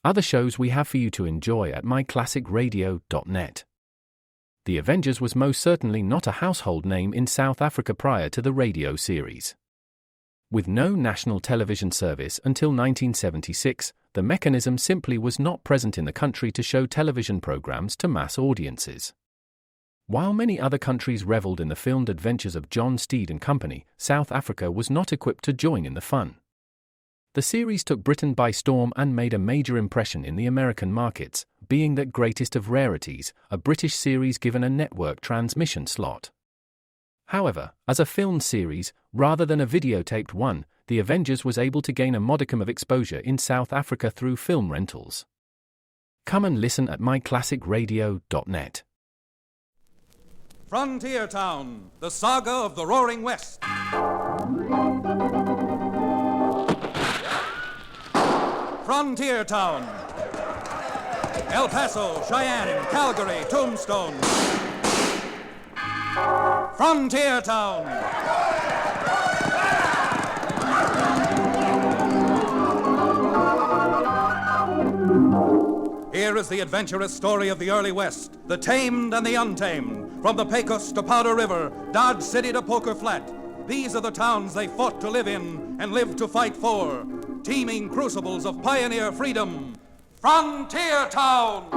other shows we have for you to enjoy at myclassicradio.net. The Avengers was most certainly not a household name in South Africa prior to the radio series. With no national television service until 1976, the mechanism simply was not present in the country to show television programs to mass audiences. While many other countries reveled in the filmed adventures of John Steed and company, South Africa was not equipped to join in the fun. The series took Britain by storm and made a major impression in the American markets, being that greatest of rarities, a British series given a network transmission slot. However, as a filmed series, rather than a videotaped one, The Avengers was able to gain a modicum of exposure in South Africa through film rentals. Come and listen at myclassicradio.net. Frontier Town, the saga of the Roaring West. Frontier Town. El Paso, Cheyenne, Calgary, Tombstone. Frontier Town. Here is the adventurous story of the early West, the tamed and the untamed, from the Pecos to Powder River, Dodge City to Poker Flat. These are the towns they fought to live in and lived to fight for, teeming crucibles of pioneer freedom. Frontier Town!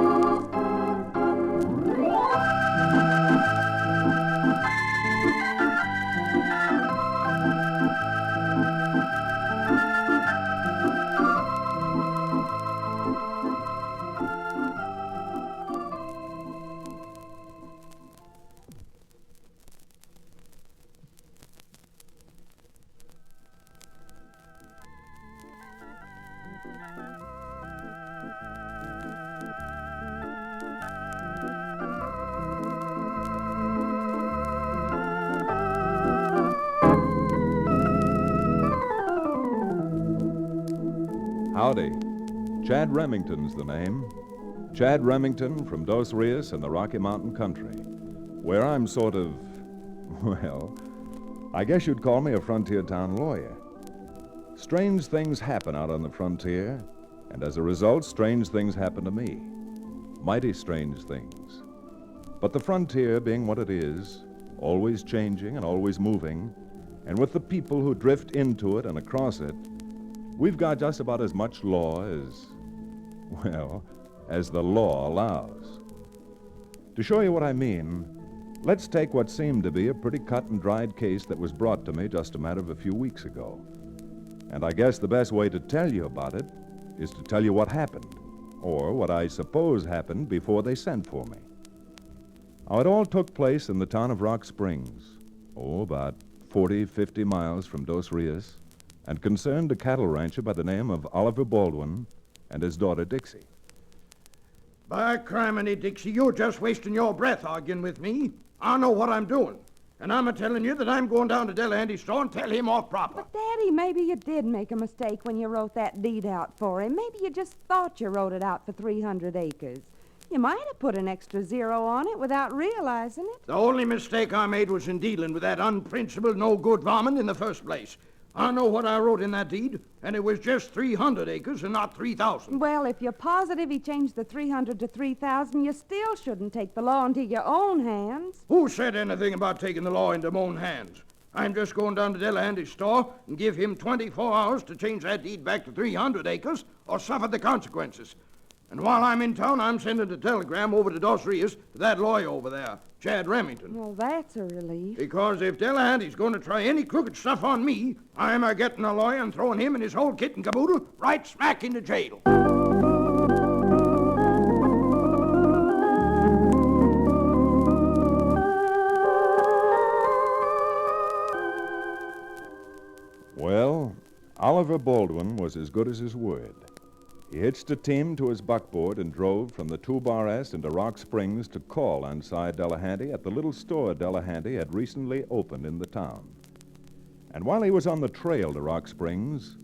Howdy. Chad Remington's the name. Chad Remington from Dos Rios in the Rocky Mountain country, where I'm sort of, well, I guess you'd call me a frontier town lawyer. Strange things happen out on the frontier, and as a result, strange things happen to me. Mighty strange things. But the frontier being what it is, always changing and always moving, and with the people who drift into it and across it, we've got just about as much law as the law allows. To show you what I mean, let's take what seemed to be a pretty cut and dried case that was brought to me just a matter of a few weeks ago. And I guess the best way to tell you about it is to tell you what happened, or what I suppose happened before they sent for me. Now, it all took place in the town of Rock Springs, about 50 miles from Dos Rios, and concerned a cattle rancher by the name of Oliver Baldwin and his daughter Dixie. By criminy, Dixie, you're just wasting your breath arguing with me. I know what I'm doing, and I'm a-telling you that I'm going down to Delahanty's store and tell him off proper. But, Daddy, maybe you did make a mistake when you wrote that deed out for him. Maybe you just thought you wrote it out for 300 acres. You might have put an extra zero on it without realizing it. The only mistake I made was in dealing with that unprincipled, no-good varmint in the first place. I know what I wrote in that deed, and it was just 300 acres and not 3,000. Well, if you're positive he changed the 300 to 3,000, you still shouldn't take the law into your own hands. Who said anything about taking the law into my own hands? I'm just going down to Delahanty's store and give him 24 hours to change that deed back to 300 acres or suffer the consequences. And while I'm in town, I'm sending a telegram over to Dos Rios to that lawyer over there, Chad Remington. Well, that's a relief. Because if Delahanty's going to try any crooked stuff on me, I'm a-getting a lawyer and throwing him and his whole kit and caboodle right smack into jail. Well, Oliver Baldwin was as good as his word. He hitched a team to his buckboard and drove from the 2-Bar-S into Rock Springs to call on Cy Delahanty at the little store Delahanty had recently opened in the town. And while he was on the trail to Rock Springs,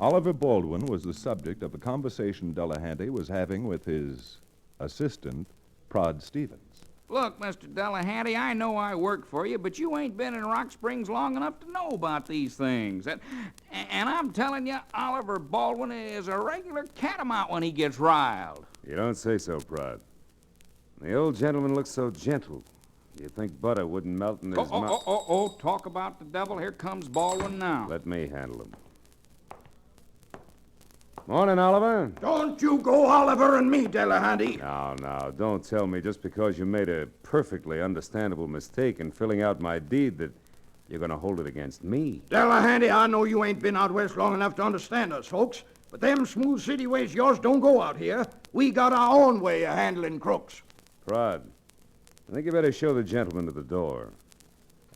Oliver Baldwin was the subject of a conversation Delahanty was having with his assistant, Prod Stevens. Look, Mr. Delahanty, I know I work for you, but you ain't been in Rock Springs long enough to know about these things. And I'm telling you, Oliver Baldwin is a regular catamount when he gets riled. You don't say so, Prod. The old gentleman looks so gentle. You'd think butter wouldn't melt in his mouth. Talk about the devil. Here comes Baldwin now. Let me handle him. Morning, Oliver. Don't you go Oliver and me, Delahanty. No, don't tell me just because you made a perfectly understandable mistake in filling out my deed that you're going to hold it against me. Delahanty, I know you ain't been out west long enough to understand us, folks, but them smooth city ways yours don't go out here. We got our own way of handling crooks. Prod, I think you better show the gentleman to the door.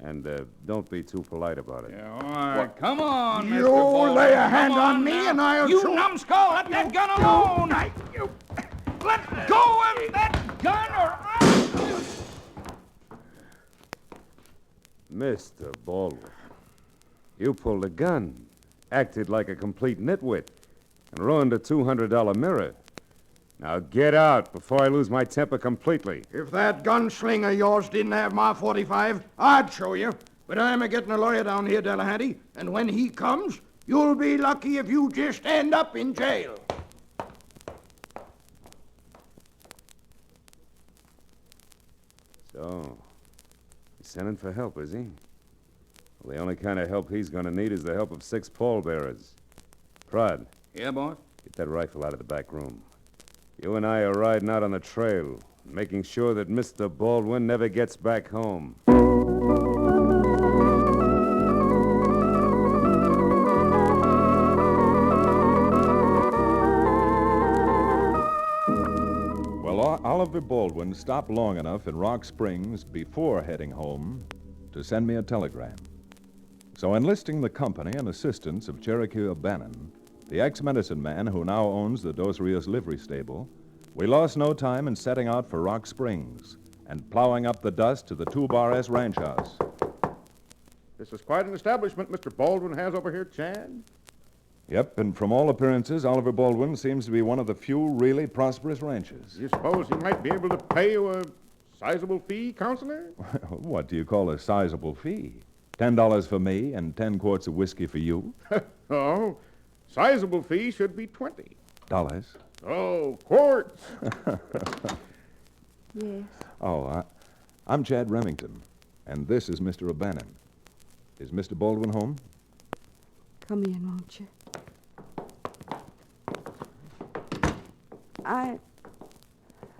And don't be too polite about it. Yeah, all right. Come on, Mr. You Baldwin. lay a hand Come on me now. and I'll You show... numbskull, let that gun alone. Let go of that gun or I'll... Mr. Baldwin, you pulled a gun, acted like a complete nitwit, and ruined a $200 mirror. Now get out before I lose my temper completely. If that gunslinger of yours didn't have my 45, I'd show you. But I'm a-getting a lawyer down here, Delahanty, and when he comes, you'll be lucky if you just end up in jail. So, he's sending for help, is he? Well, the only kind of help he's going to need is the help of 6 pallbearers. Prod, Yeah, boss? get that rifle out of the back room. You and I are riding out on the trail, making sure that Mr. Baldwin never gets back home. Well, Oliver Baldwin stopped long enough in Rock Springs before heading home to send me a telegram. So, enlisting the company and assistance of Cherokee O'Bannon, the ex-medicine man who now owns the Dos Rios livery stable, we lost no time in setting out for Rock Springs and plowing up the dust to the 2-Bar S ranch house. This is quite an establishment Mr. Baldwin has over here, Chad. Yep, and from all appearances, Oliver Baldwin seems to be one of the few really prosperous ranchers. You suppose he might be able to pay you a sizable fee, Counselor? What do you call a sizable fee? $10 for me and 10 quarts of whiskey for you? Oh, sizable fee should be $20. Oh, quarts. Yes. Oh, I'm Chad Remington, and this is Mr. O'Bannon. Is Mr. Baldwin home? Come in, won't you?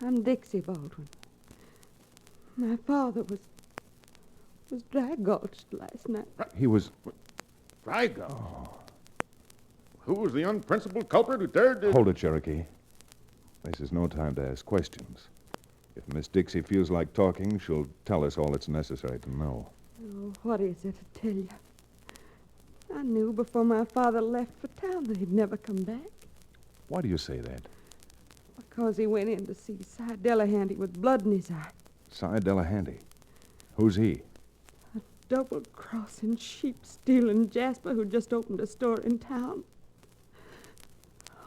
I'm Dixie Baldwin. My father was dry gulched last night. He was... Dry gulch. Who was the unprincipled culprit who dared to... Hold it, Cherokee. This is no time to ask questions. If Miss Dixie feels like talking, she'll tell us all that's necessary to know. Oh, what is it to tell you? I knew before my father left for town that he'd never come back. Why do you say that? Because he went in to see Cy Delahanty with blood in his eye. Cy Delahanty. Who's he? Double-crossing, sheep-stealing Jasper who just opened a store in town.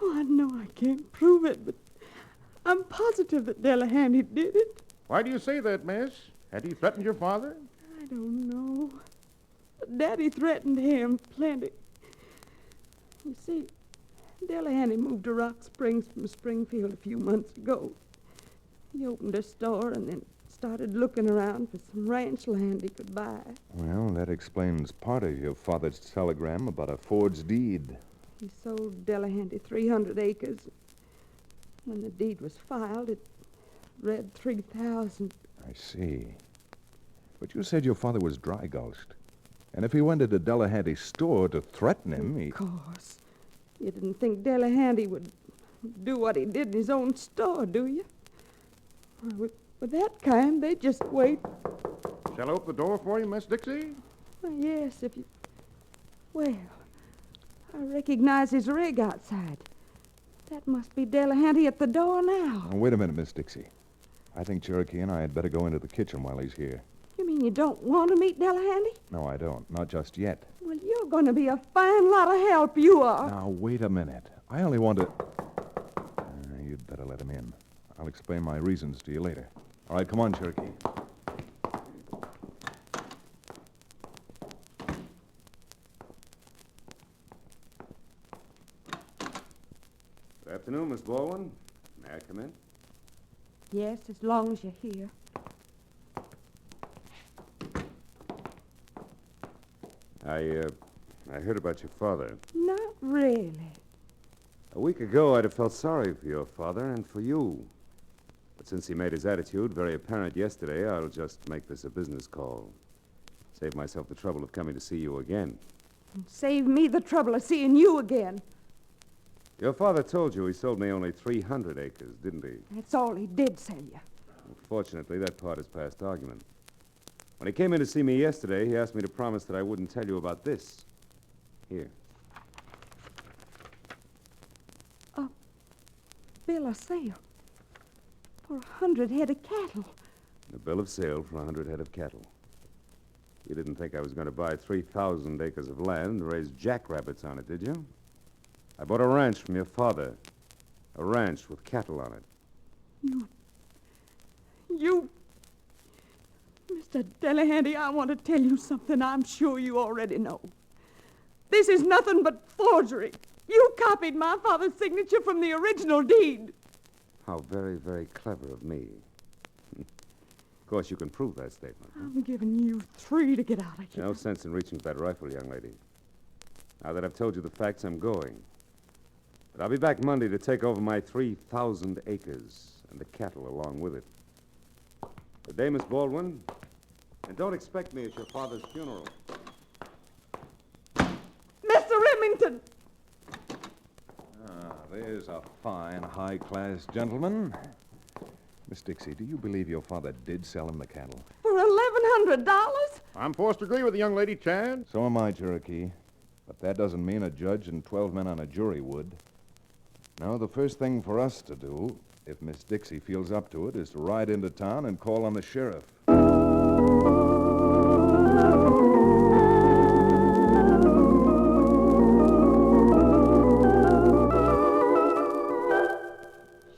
Oh, I know I can't prove it, but I'm positive that Delahanty did it. Why do you say that, miss? Had he threatened your father? I don't know. But Daddy threatened him plenty. You see, Delahanty moved to Rock Springs from Springfield a few months ago. He opened a store and then started looking around for some ranch land he could buy. Well, that explains part of your father's telegram about a forged deed. He sold Delahanty 300 acres. When the deed was filed, it read 3,000. I see. But you said your father was dry gulched. And if he went into Delahanty's store to threaten him, Of course. You didn't think Delahanty would do what he did in his own store, do you? Why, with that kind, they just wait. Shall I open the door for you, Miss Dixie? Well, yes, if you... Well, I recognize his rig outside. That must be Delahanty at the door now. Now, wait a minute, Miss Dixie. I think Cherokee and I had better go into the kitchen while he's here. You mean you don't want to meet Delahanty? No, I don't. Not just yet. Well, you're going to be a fine lot of help, you are. Now, wait a minute. I only want to... You'd better let him in. I'll explain my reasons to you later. All right, come on, Cherokee. Good afternoon, Miss Baldwin. May I come in? Yes, as long as you're here. I heard about your father. Not really. A week ago, I'd have felt sorry for your father and for you. But since he made his attitude very apparent yesterday, I'll just make this a business call. Save myself the trouble of coming to see you again. And save me the trouble of seeing you again. Your father told you he sold me only 300 acres, didn't he? That's all he did sell you. Fortunately, that part is past argument. When he came in to see me yesterday, he asked me to promise that I wouldn't tell you about this. Here. A bill of sale for 100 head of cattle. A bill of sale for 100 head of cattle. You didn't think I was going to buy 3,000 acres of land and raise jackrabbits on it, did you? I bought a ranch from your father. A ranch with cattle on it. You... Mr. Delahanty, I want to tell you something I'm sure you already know. This is nothing but forgery. You copied my father's signature from the original deed. How very, very clever of me. Of course, you can prove that statement. Huh? I'm giving you 3 to get out of here. No sense in reaching for that rifle, young lady. Now that I've told you the facts, I'm going. But I'll be back Monday to take over my 3,000 acres and the cattle along with it. Good day, Miss Baldwin. And don't expect me at your father's funeral. Mr. Remington! There's a fine, high-class gentleman. Miss Dixie, do you believe your father did sell him the cattle? For $1,100? I'm forced to agree with the young lady, Chad. So am I, Cherokee. But that doesn't mean a judge and 12 men on a jury would. Now, the first thing for us to do, if Miss Dixie feels up to it, is to ride into town and call on the sheriff.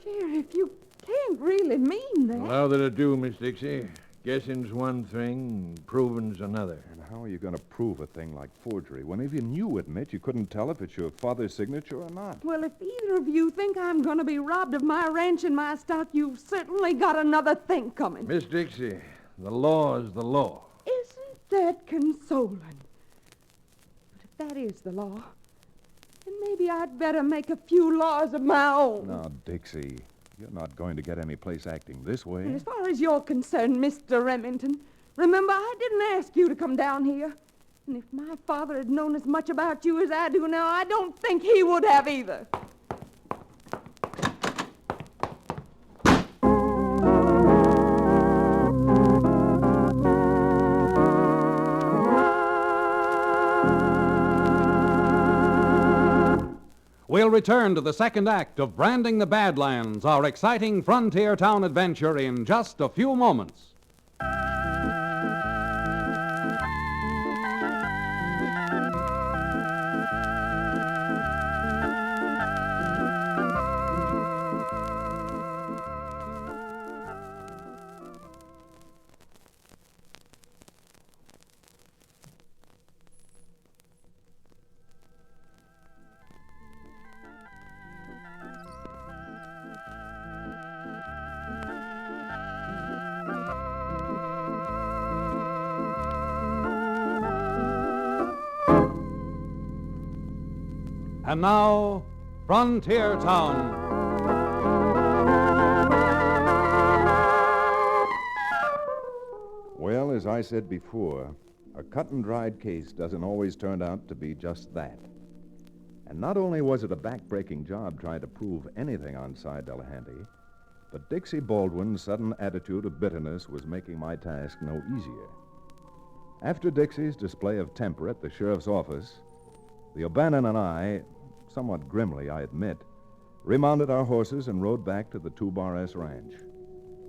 Sheriff, you can't really mean that. Allow that I do, Miss Dixie. Guessing's one thing, proving's another. And how are you going to prove a thing like forgery when even you admit you couldn't tell if it's your father's signature or not? Well, if either of you think I'm going to be robbed of my ranch and my stock, you've certainly got another thing coming. Miss Dixie, the law is the law. Isn't that consoling? But if that is the law, then maybe I'd better make a few laws of my own. Now, Dixie, you're not going to get any place acting this way. And as far as you're concerned, Mr. Remington, remember, I didn't ask you to come down here. And if my father had known as much about you as I do now, I don't think he would have either. We'll return to the second act of Branding the Badlands, our exciting frontier town adventure, in just a few moments. And now, Frontier Town. Well, as I said before, a cut-and-dried case doesn't always turn out to be just that. And not only was it a back-breaking job trying to prove anything on Cy Delahanty, but Dixie Baldwin's sudden attitude of bitterness was making my task no easier. After Dixie's display of temper at the sheriff's office, the O'Bannon and I, somewhat grimly, I admit, remounted our horses and rode back to the 2-Bar S Ranch.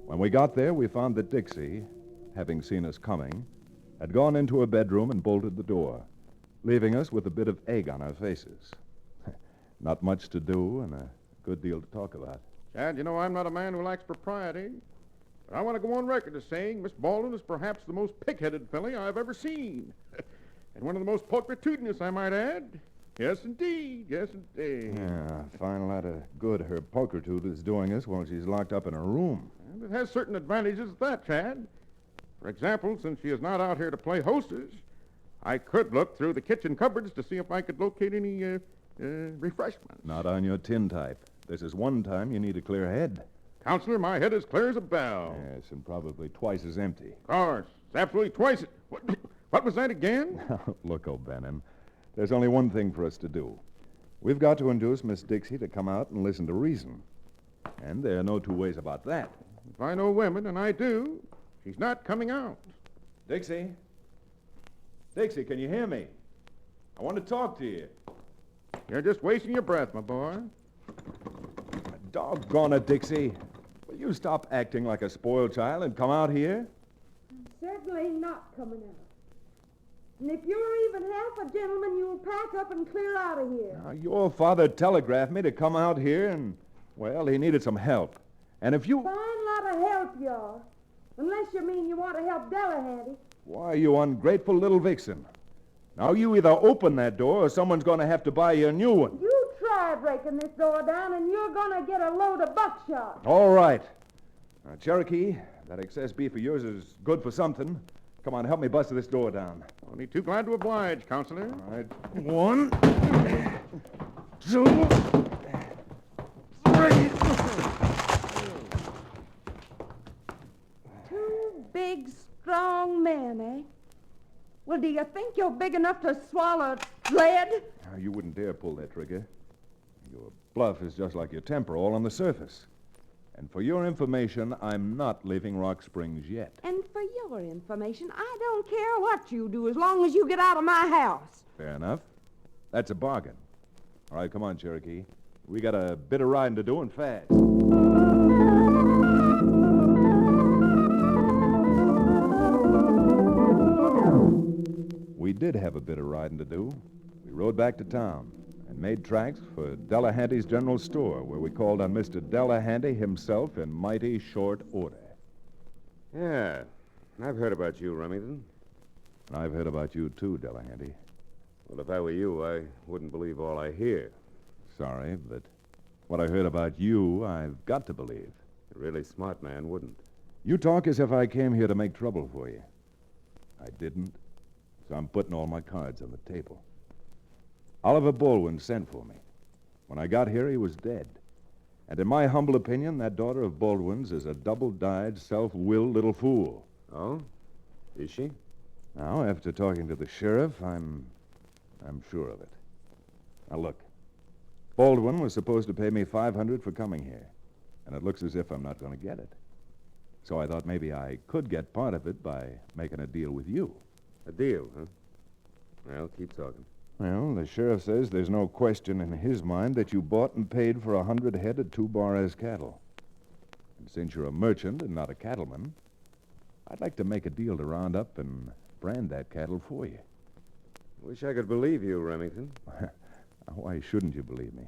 When we got there, we found that Dixie, having seen us coming, had gone into her bedroom and bolted the door, leaving us with a bit of egg on our faces. Not much to do and a good deal to talk about. Chad, you know I'm not a man who likes propriety. But I want to go on record as saying Miss Baldwin is perhaps the most pig-headed filly I've ever seen. And one of the most pulchritudinous, I might add. Yes, indeed. Yes, indeed. Yeah, find out how good her pulchritude is doing us while she's locked up in her room. And it has certain advantages at that, Chad. For example, since she is not out here to play hostess, I could look through the kitchen cupboards to see if I could locate any refreshments. Not on your tin type. This is one time you need a clear head. Counselor, my head is clear as a bell. Yes, and probably twice as empty. Of course. It's absolutely twice. What was that again? Look, O'Bannon, there's only one thing for us to do. We've got to induce Miss Dixie to come out and listen to reason. And there are no two ways about that. If I know women, and I do, she's not coming out. Dixie? Dixie, can you hear me? I want to talk to you. You're just wasting your breath, my boy. Doggone it, Dixie. Will you stop acting like a spoiled child and come out here? Certainly not coming out. And if you're even half a gentleman, you'll pack up and clear out of here. Now, your father telegraphed me to come out here and, well, he needed some help. And if you... Fine lot of help you are. Unless you mean you want to help Delahanty. Why, you ungrateful little vixen. Now, you either open that door or someone's going to have to buy you a new one. You try breaking this door down and you're going to get a load of buckshot. All right. Now, Cherokee, that excess beef of yours is good for something. Come on, help me bust this door down. Only too glad to oblige, Counselor. All right. 1, 2, 3. Two big, strong men, eh? Well, do you think you're big enough to swallow lead? Now, you wouldn't dare pull that trigger. Your bluff is just like your temper, all on the surface. And for your information, I'm not leaving Rock Springs yet. And for your information, I don't care what you do as long as you get out of my house. Fair enough. That's a bargain. All right, come on, Cherokee. We got a bit of riding to do and fast. We did have a bit of riding to do. We rode back to town and made tracks for Delahanty's general store, where we called on Mr. Delahanty himself in mighty short order. Yeah, I've heard about you, Remington. And I've heard about you, too, Delahanty. Well, if I were you, I wouldn't believe all I hear. Sorry, but what I heard about you, I've got to believe. A really smart man wouldn't. You talk as if I came here to make trouble for you. I didn't, so I'm putting all my cards on the table. Oliver Baldwin sent for me. When I got here, he was dead. And in my humble opinion, that daughter of Baldwin's is a double-dyed, self-willed little fool. Oh? Is she? Now, after talking to the sheriff, I'm sure of it. Now, look. Baldwin was supposed to pay me $500 for coming here, and it looks as if I'm not going to get it. So I thought maybe I could get part of it by making a deal with you. A deal, huh? Well, keep talking. Well, the sheriff says there's no question in his mind that you bought and paid for 100 head of 2 Barres cattle. And since you're a merchant and not a cattleman, I'd like to make a deal to round up and brand that cattle for you. Wish I could believe you, Remington. Why shouldn't you believe me?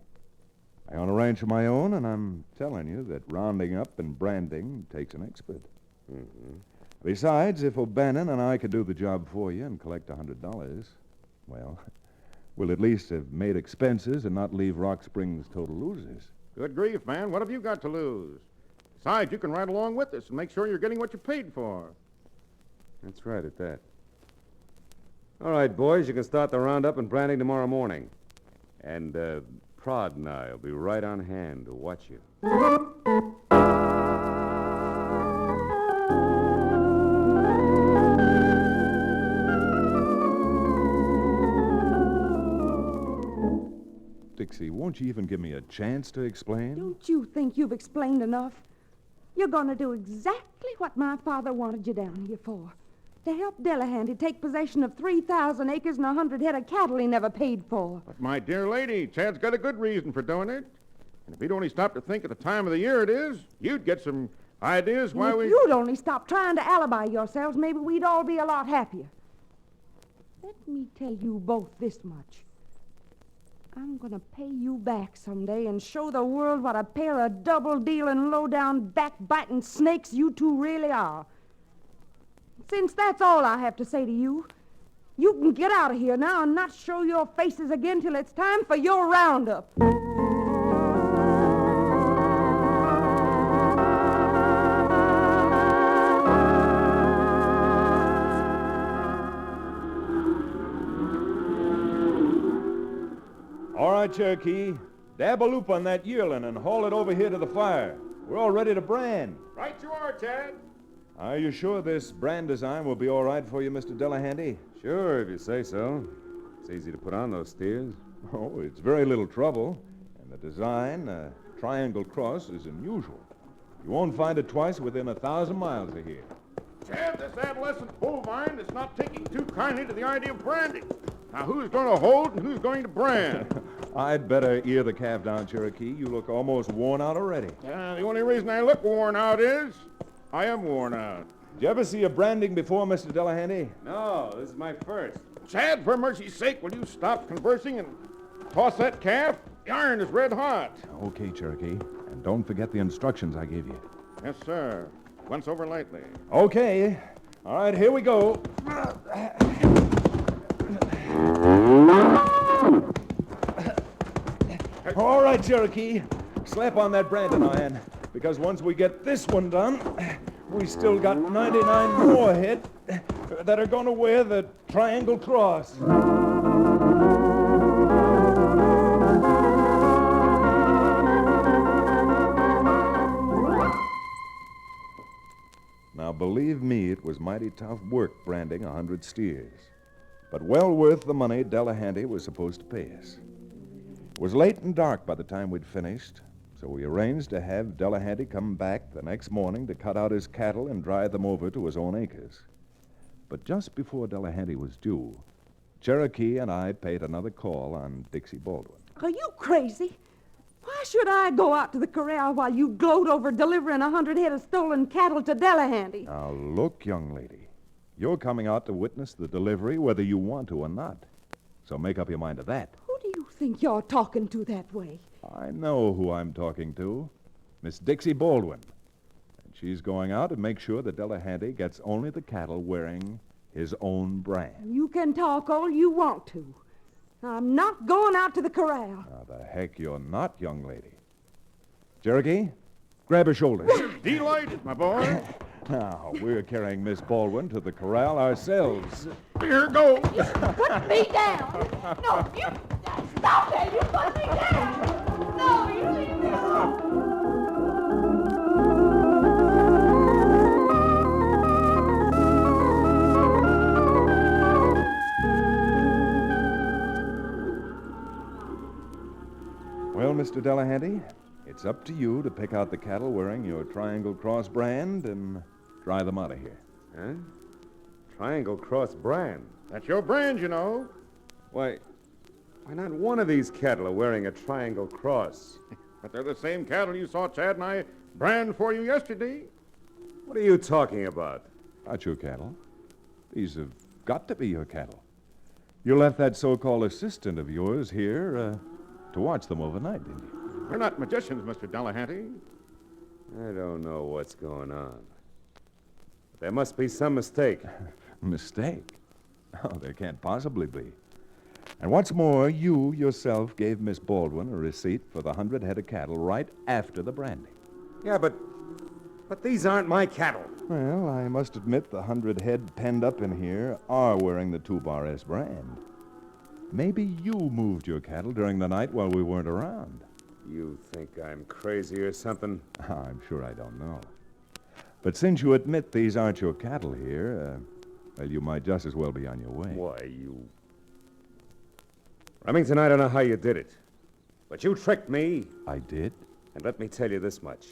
I own a ranch of my own, and I'm telling you that rounding up and branding takes an expert. Mm-hmm. Besides, if O'Bannon and I could do the job for you and collect $100, well, we'll at least have made expenses and not leave Rock Springs total losers. Good grief, man. What have you got to lose? Besides, you can ride along with us and make sure you're getting what you paid for. That's right at that. All right, boys, you can start the roundup and branding tomorrow morning. And Prod and I will be right on hand to watch you. Dixie, won't you even give me a chance to explain? Don't you think you've explained enough? You're going to do exactly what my father wanted you down here for. To help Delahanty take possession of 3,000 acres and 100 head of cattle he never paid for. But, my dear lady, Chad's got a good reason for doing it. And if he'd only stop to think at the time of the year it is, you'd get some ideas why If you'd only stop trying to alibi yourselves, maybe we'd all be a lot happier. Let me tell you both this much. I'm going to pay you back someday and show the world what a pair of double-dealing, low-down, backbiting snakes you two really are. Since that's all I have to say to you, you can get out of here now and not show your faces again till it's time for your roundup. All right, Cherokee. Dab a loop on that yearling and haul it over here to the fire. We're all ready to brand. Right you are, Chad. Are you sure this brand design will be all right for you, Mr. Delahanty? Sure, if you say so. It's easy to put on those steers. Oh, it's very little trouble. And the design, triangle cross, is unusual. You won't find it twice within 1,000 miles of here. Chad, this adolescent bovine is not taking too kindly to the idea of branding. Now, who's going to hold and who's going to brand? I'd better ear the calf down, Cherokee. You look almost worn out already. The only reason I look worn out is I am worn out. Did you ever see a branding before, Mr. Delahanty? No, this is my first. Chad, for mercy's sake, will you stop conversing and toss that calf? The iron is red hot. Okay, Cherokee. And don't forget the instructions I gave you. Yes, sir. Once over lightly. Okay. All right, here we go. All right, Cherokee. Slap on that branding iron, because once we get this one done, we still got 99 more head that are going to wear the triangle cross. Now, believe me, it was mighty tough work branding 100 steers, but well worth the money Delahanty was supposed to pay us. It was late and dark by the time we'd finished, so we arranged to have Delahanty come back the next morning to cut out his cattle and drive them over to his own acres. But just before Delahanty was due, Cherokee and I paid another call on Dixie Baldwin. Are you crazy? Why should I go out to the corral while you gloat over delivering 100 head of stolen cattle to Delahanty? Now, look, young lady, you're coming out to witness the delivery whether you want to or not. So make up your mind to that. Who do you think you're talking to that way? I know who I'm talking to. Miss Dixie Baldwin. And she's going out to make sure that Delahanty gets only the cattle wearing his own brand. You can talk all you want to. I'm not going out to the corral. Now, the heck you're not, young lady. Cherokee, grab her shoulders. Delighted, my boy. Now, we're carrying Miss Baldwin to the corral ourselves. Here goes. Put me down. No, you... Stop that. You put me down. No, you leave me alone. Well, Mr. Delahanty, it's up to you to pick out the cattle wearing your Triangle Cross brand and drive them out of here. Huh? Triangle Cross brand? That's your brand, you know. Why not one of these cattle are wearing a Triangle Cross? But they're the same cattle you saw Chad and I brand for you yesterday. What are you talking about? Not your cattle. These have got to be your cattle. You left that so-called assistant of yours here to watch them overnight, didn't you? We're not magicians, Mr. Delahanty. I don't know what's going on. But there must be some mistake. Mistake? Oh, there can't possibly be. And what's more, you yourself gave Miss Baldwin a receipt for the 100 head of cattle right after the branding. Yeah, but these aren't my cattle. Well, I must admit the 100 head penned up in here are wearing the 2-Bar S brand. Maybe you moved your cattle during the night while we weren't around. You think I'm crazy or something? I'm sure I don't know. But since you admit these aren't your cattle here, well, you might just as well be on your way. Why, you... Remington, I don't know how you did it, but you tricked me. I did? And let me tell you this much.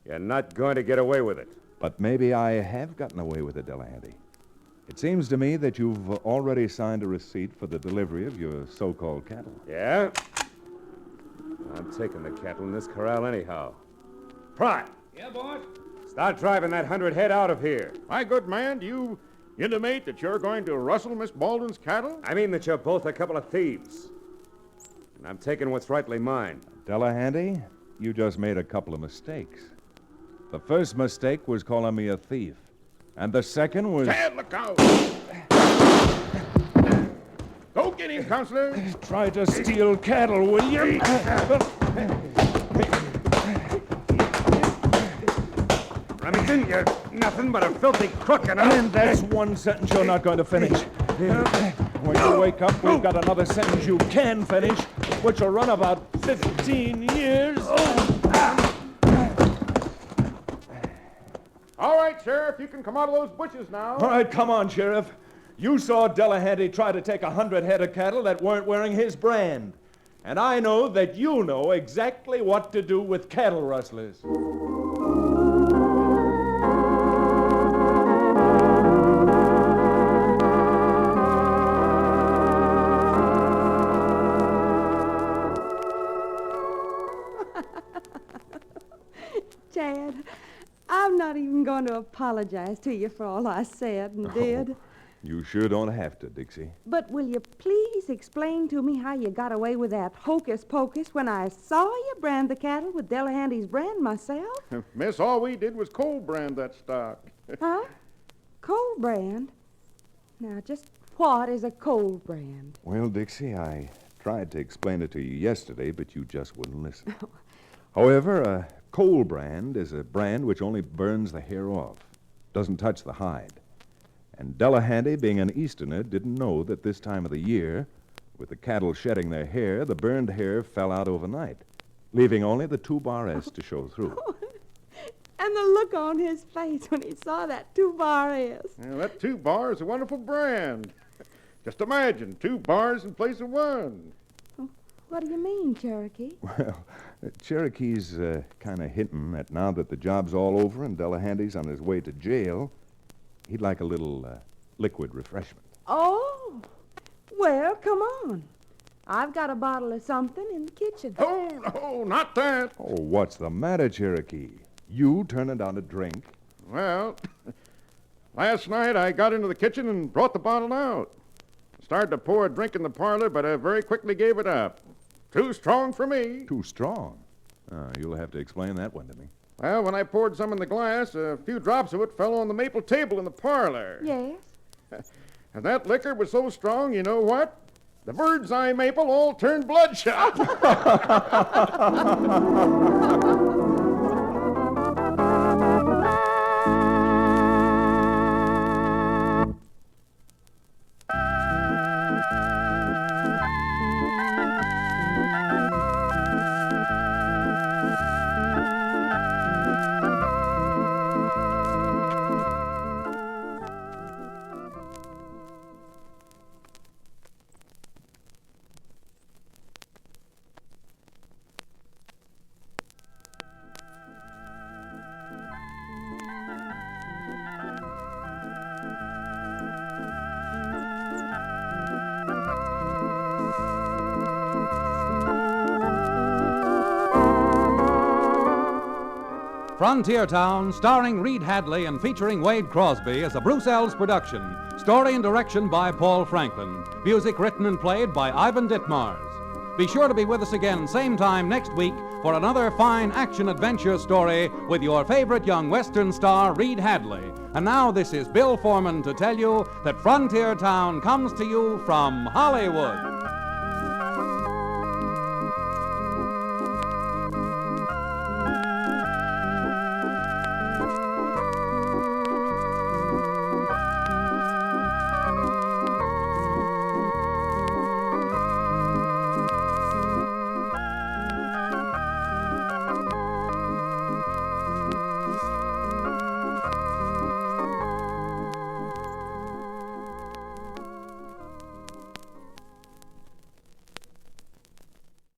You're not going to get away with it. But maybe I have gotten away with it, Delahanty. It seems to me that you've already signed a receipt for the delivery of your so-called cattle. Yeah? I'm taking the cattle in this corral anyhow. Pry! Yeah, boss? Start driving that 100 head out of here. My good man, do you intimate that you're going to rustle Miss Baldwin's cattle? I mean that you're both a couple of thieves. and I'm taking what's rightly mine. Delahanty, you just made a couple of mistakes. The first mistake was calling me a thief. And the second was... Chad, look out! Go get him, Counselor. Try to steal cattle, will you? Remington, you're nothing but a filthy crook And that's one sentence you're not going to finish. When you wake up, we've got another sentence you can finish, which will run about 15 years. All right, Sheriff, you can come out of those bushes now. All right, come on, Sheriff. You saw Delahanty try to take 100 head of cattle that weren't wearing his brand. And I know that you know exactly what to do with cattle rustlers. Chad, I'm not even going to apologize to you for all I said and did. You sure don't have to, Dixie. But will you please explain to me how you got away with that hocus pocus when I saw you brand the cattle with Delahanty's brand myself? Miss, all we did was cold brand that stock. Huh? Cold brand? Now, just what is a cold brand? Well, Dixie, I tried to explain it to you yesterday, but you just wouldn't listen. However, a cold brand is a brand which only burns the hair off, doesn't touch the hide. And Delahanty, being an Easterner, didn't know that this time of the year, with the cattle shedding their hair, the burned hair fell out overnight, leaving only the 2-bar S to show through. And the look on his face when he saw that 2-bar S. Yeah, that 2-bar is a wonderful brand. Just imagine, 2 bars in place of 1. What do you mean, Cherokee? Well, Cherokee's kind of hinting that now that the job's all over and Delahanty's on his way to jail, he'd like a little liquid refreshment. Oh, well, come on. I've got a bottle of something in the kitchen. Oh, no, not that. Oh, what's the matter, Cherokee? You turning down a drink? Well, last night I got into the kitchen and brought the bottle out. Started to pour a drink in the parlor, but I very quickly gave it up. Too strong for me. Too strong? You'll have to explain that one to me. Well, when I poured some in the glass, a few drops of it fell on the maple table in the parlor. Yes? And that liquor was so strong, you know what? The bird's eye maple all turned bloodshot. Frontier Town, starring Reed Hadley and featuring Wade Crosby, is a Bruce Ells production. Story and direction by Paul Franklin. Music written and played by Ivan Ditmars. Be sure to be with us again same time next week for another fine action-adventure story with your favorite young Western star, Reed Hadley. And now this is Bill Foreman to tell you that Frontier Town comes to you from Hollywood.